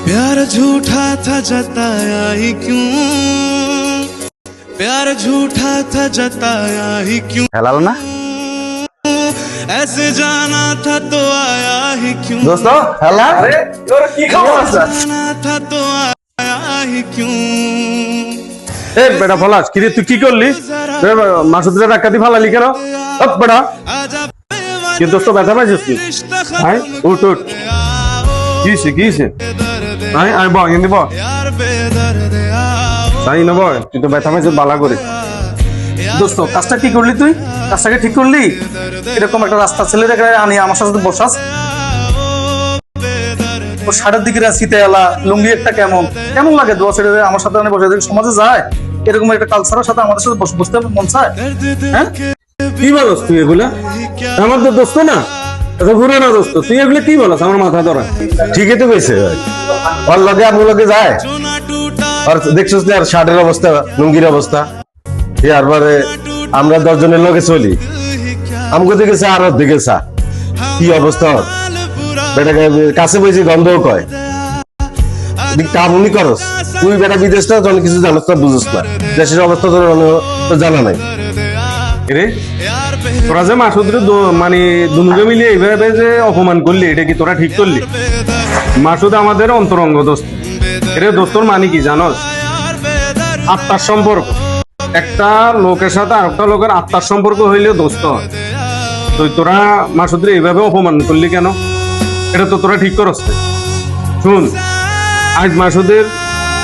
प्यार झूठा था जताया ही क्यों, प्यार झूठा था जताया ही क्यों, হেলাল না ऐसे जाना था तो आया ही क्यों, দোস্ত হেলা আরে তোর কি খবর আছে जाना था तो आया ही क्यों। এ বেটা ফলাস কি রে তুই কি করলি মাসুদের ডাকাতি ফালালি কেন বেটা आजा কি দোস্ত ব্যথা পাইছিস তুই रिश्ता আয় खत्म উঠ উঠ কিছে बेदर्द আয় আয় বয় এনে বয় यार बेदर्द आओ তাই না বয় তুই তো ব্যথা পাইছিস বালা করে দোস্ত কাজটা কি করলি তুই কাজটাকে ঠিক করলি এরকম একটা রাস্তা ছেলে রেখে আনি আমার সাথে বসাস ও সাড়ের দিকে শীতে এলা লুঙ্গি একটা কেমন কেমন লাগে দোয়া ছেড়ে আমার সাথে বসে সমাজে যায় এরকম একটা কালচারের সাথে আমাদের সাথে বসতে মন চায় হ্যাঁ কি বলস তুই এগুলা আমার তো দোস্ত না এটা ঘুরে না দোস্ত তুই এগুলা কি বলস আমার মাথা ধরা ঠিকই তো কইছে ওর লগে আমার লগে যায় चुना टूटा আর দেখছস না আর শার্টের অবস্থা লুঙ্গির অবস্থা এরপরে আমরা 10 জনের লগে চলি আমগো দিকে চা আর ওর দিকে চা কি অবস্থা ওর? বেটা কাছে বসে গন্ধও কয় কামনি করস তুই বেটা বিদেশটা জন কিছু জানোস না বুঝোস না দেশের অবস্থা তোর জানা নাই রে তোরা যে মাসুদের মানে দুনুকে মিলিয়ে এইভাবে যে অপমান করলি এটা কি তোরা ঠিক করলি মাসুদ আমাদের অন্তরঙ্গ দোস্ত এরে দোস্তর মানে কি জানোস আত্মার সম্পর্ক একটা লোকের সাথে আরেকটা লোকের আত্মার সম্পর্ক হইলে দোস্ত হয়। তো তোরা মাসুদরে এইভাবে অপমান করলি কেন এটা তো তোরা ঠিক করস না। শুন আজ মাসুদের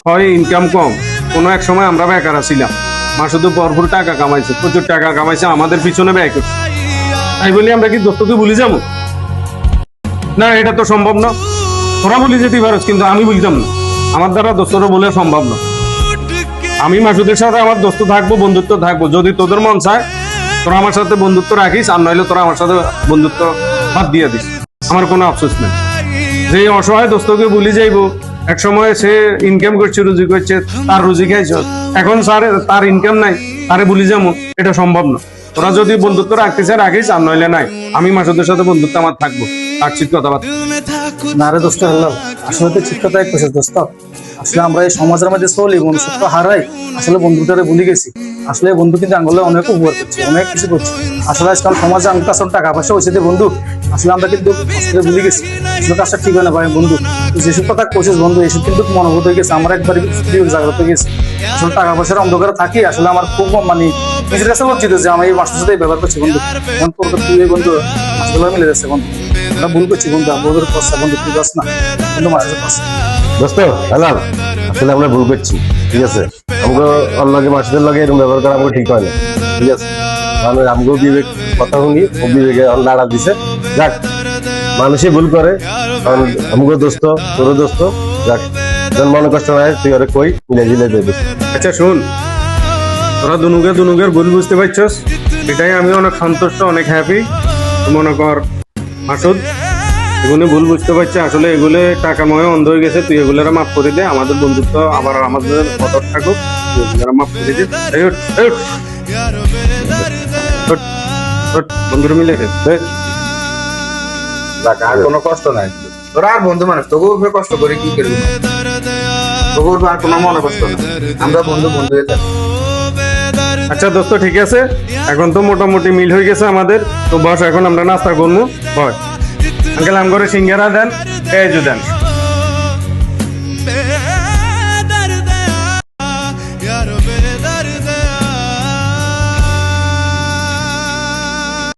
হয় ইনকাম কম কোনো এক সময় আমরা বেকার ছিলাম মাসুদে ভরপুর টাকা কামাইছে প্রচুর টাকা কামাইছে আমাদের পিছনে ব্যয় করছে তাই বলি আমরা কি দোস্তকে ভুলে যাবো না এটা তো সম্ভব না তোরা বলি যেতে পারস কিন্তু আমি বুঝতাম না আমার দ্বারা দোস্তরা বলে সম্ভব না আমি মাসুদের সাথে আমার দোস্ত থাকবো বন্ধুত্ব থাকবো যদি তোদের মন চায় তোরা আমার সাথে বন্ধুত্ব রাখিস আর নইলে তোরা আমার সাথে বন্ধুত্ব বাদ দিয়ে দিস আমার কোনো আফসোস নেই যে অসহায় দোস্তকে ভুলে যাইবো এক সময় সে ইনকাম করছে রুজি করছে তার রুজি খাইছ এখন তার ইনকাম নাই তারে ভুলে যাবো এটা সম্ভব না তোরা যদি বন্ধুত্ব রাখতে চায় রাখিস আর নইলে নাই আমি মাসুদের সাথে বন্ধুত্ব আমার থাকবো রাখছিস কথাবার্তা दिल में था खुद না রে দোস্ত হলো আসলে তো ঠিক কথাই কইছিস দোস্ত আসলে আমরা এই সমাজের মধ্যে চলি মনুষ্যত্ব হারাই আসলে বন্ধুটারে ভুলে গেছি আসলে বন্ধু কিন্তু আঙ্গুলে অনেক উপকার করছে অনেক কিছু করছে আসলে আজকাল সমাজে আঙ্গুল কাছে টাকা পয়সা হয়েছে যে বন্ধু আসলে আমরা কিন্তু আসলে ভুলে গেছি আসলে কাজটা ঠিক হয় না ভাই বন্ধু তুই যেসব কথা কইছিস বন্ধু এসব কিন্তু মনোভূত হয়ে গেছে আমার একবার জাগ্রত হয়ে গেছে আসলে টাকা পয়সার অন্ধকারে থাকি আসলে আমার খুব মানে নিজের কাছে লজ্জিত যে আমি এই মাসের সাথে ব্যবহার করছি বন্ধু এখন তোর তুই এই বন্ধু আসলে মিলে যাচ্ছে বন্ধু আমরা ভুল করছি বন্ধু আমাদের কষ্ট বন্ধু তুই যাস না বন্ধু মাসের কষ্ট দোস্ত হেলাল আসলে আমরা ভুল করছি ঠিক আছে আমগো ওর লগে মাসুদের লগে এরকম ব্যবহার করা আমগো ঠিক হয় না ঠিক আছে কারণ আমগো বিবেক কথা শুনি ও বিবেকে লাড়া দিছে যাক মানুষই ভুল করে কারণ আমগো দোস্ত তোর দোস্ত যাক যখন মনে কষ্ট হয় তুই ওরে কই মিলে জিলে দেবে আচ্ছা শুন তোরা দুনুকের ভুল বুঝতে পারছস এটাই আমি অনেক সন্তুষ্ট অনেক হ্যাপি মনে কর মাসুদ এগুলো ভুল বুঝতে পারছি আসলে এগুলো টাকাময় অন্ধ হয়ে গেছে তুই এগুলোরা মাফ করে দে আমাদের বন্ধুত্ব আবার আমাদের অটক থাকুক তুই এগুলোরা মাফ করে দে এই উঠ, এই উঠ। উঠ, উঠ, বন্ধুরা মিলে দে দেখ আর কোনো কষ্ট নাই তোরা আর বন্ধু মানুষ তোকে উপরে কষ্ট করে কি করবি তোকে উপরে আর কোনো মনে কষ্ট না আমরা বন্ধু বন্ধু হয়ে থাকি আচ্ছা দোস্ত ঠিক আছে এখন তো মোটামুটি মিল হয়ে গেছে আমাদের তো বস এখন আমরা নাস্তা করবো হয় আঙ্কেল আম করে সিঙ্গারা দেন এই যে দেন